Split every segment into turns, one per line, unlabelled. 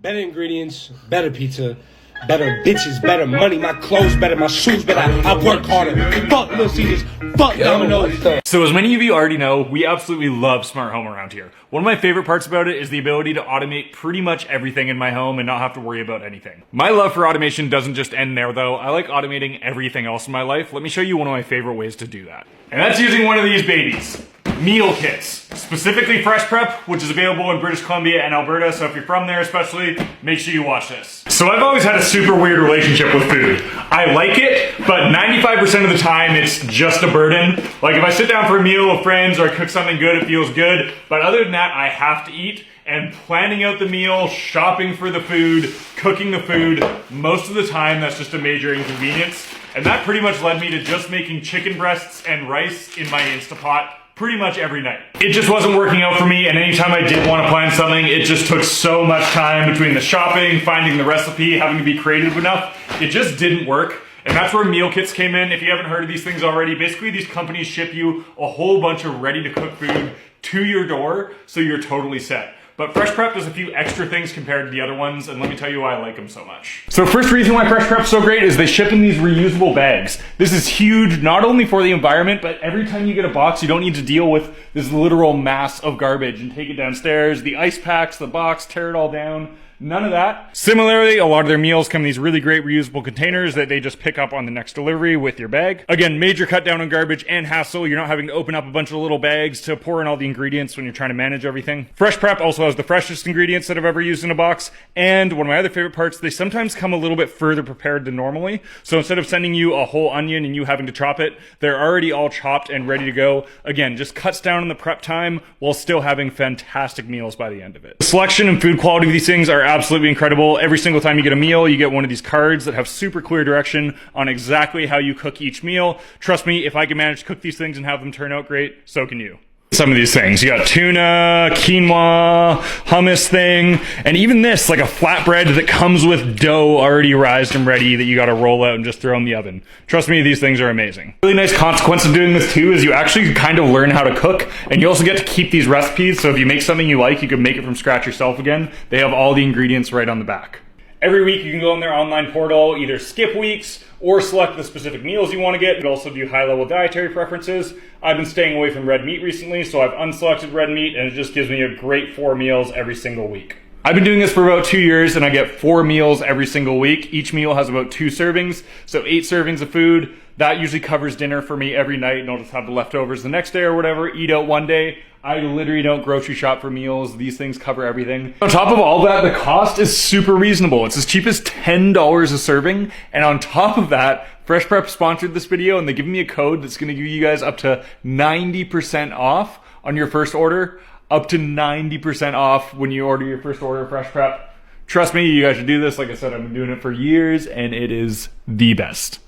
Better ingredients, better pizza, better bitches, better money, my clothes better, my shoes better, I work harder. Fuck Little Caesars, fuck Domino's.
So as many of you already know, we absolutely love smart home around here. One of my favorite parts about it is the ability to automate pretty much everything in my home and not have to worry about anything. My love for automation doesn't just end there though. I like automating everything else in my life. Let me show you one of my favorite ways to do that. And that's using one of these babies. Meal kits, specifically Fresh Prep, which is available in British Columbia and Alberta, so if you're from there especially, make sure you watch this. So I've always had a super weird relationship with food. I like it, but 95% of the time it's just a burden. Like if I sit down for a meal with friends or I cook something good, it feels good, but other than that, I have to eat. And planning out the meal, shopping for the food, cooking the food, most of the time that's just a major inconvenience. And that pretty much led me to just making chicken breasts and rice in my Instapot pretty much every night. It just wasn't working out for me, and anytime I did want to plan something, it just took so much time between the shopping, finding the recipe, having to be creative enough. It just didn't work. And that's where meal kits came in. If you haven't heard of these things already, basically these companies ship you a whole bunch of ready to cook food to your door, so you're totally set. But Fresh Prep does a few extra things compared to the other ones, and let me tell you why I like them so much. So first reason why Fresh Prep's so great is they ship in these reusable bags. This is huge, not only for the environment, but every time you get a box, you don't need to deal with this literal mass of garbage and take it downstairs, the ice packs, the box, tear it all down. None of that. Similarly, a lot of their meals come in these really great reusable containers that they just pick up on the next delivery with your bag. Again, major cut down on garbage and hassle. You're not having to open up a bunch of little bags to pour in all the ingredients when you're trying to manage everything. Fresh Prep also has the freshest ingredients that I've ever used in a box. And one of my other favorite parts, they sometimes come a little bit further prepared than normally. So instead of sending you a whole onion and you having to chop it, they're already all chopped and ready to go. Again, just cuts down on the prep time while still having fantastic meals by the end of it. The selection and food quality of these things are absolutely incredible. Every single time you get a meal, you get one of these cards that have super clear direction on exactly how you cook each meal. Trust me, if I can manage to cook these things and have them turn out great, so can you. Some of these things. You got tuna, quinoa, hummus thing, and even this, like a flatbread that comes with dough already rised and ready that you got to roll out and just throw in the oven. Trust me, these things are amazing. Really nice consequence of doing this too is you actually kind of learn how to cook, and you also get to keep these recipes, so if you make something you like, you can make it from scratch yourself again. They have all the ingredients right on the back. Every week you can go on their online portal, either skip weeks or select the specific meals you want to get. You can also do high-level dietary preferences. I've been staying away from red meat recently, so I've unselected red meat, and it just gives me a great 4 meals every single week. I've been doing this for about 2 years, and I get 4 meals every single week. Each meal has about 2 servings, so 8 servings of food. That usually covers dinner for me every night, and I'll just have the leftovers the next day or whatever, eat out one day. I literally don't grocery shop for meals. These things cover everything. On top of all that, the cost is super reasonable. It's as cheap as $10 a serving, and on top of that, Fresh Prep sponsored this video, and they give me a code that's gonna give you guys up to 90% off on your first order. Up to 90% off when you order your first order of Fresh Prep. Trust me, you guys should do this. Like I said, I've been doing it for years, and it is the best.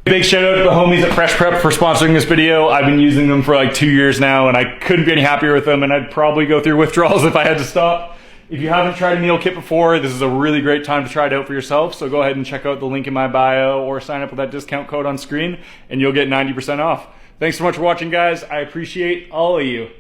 Big shout out to the homies at Fresh Prep for sponsoring this video. I've been using them for like 2 years now, and I couldn't be any happier with them, and I'd probably go through withdrawals if I had to stop. If you haven't tried a meal kit before, this is a really great time to try it out for yourself, so go ahead and check out the link in my bio or sign up with that discount code on screen, and you'll get 90% off. Thanks so much for watching, guys. I appreciate all of you.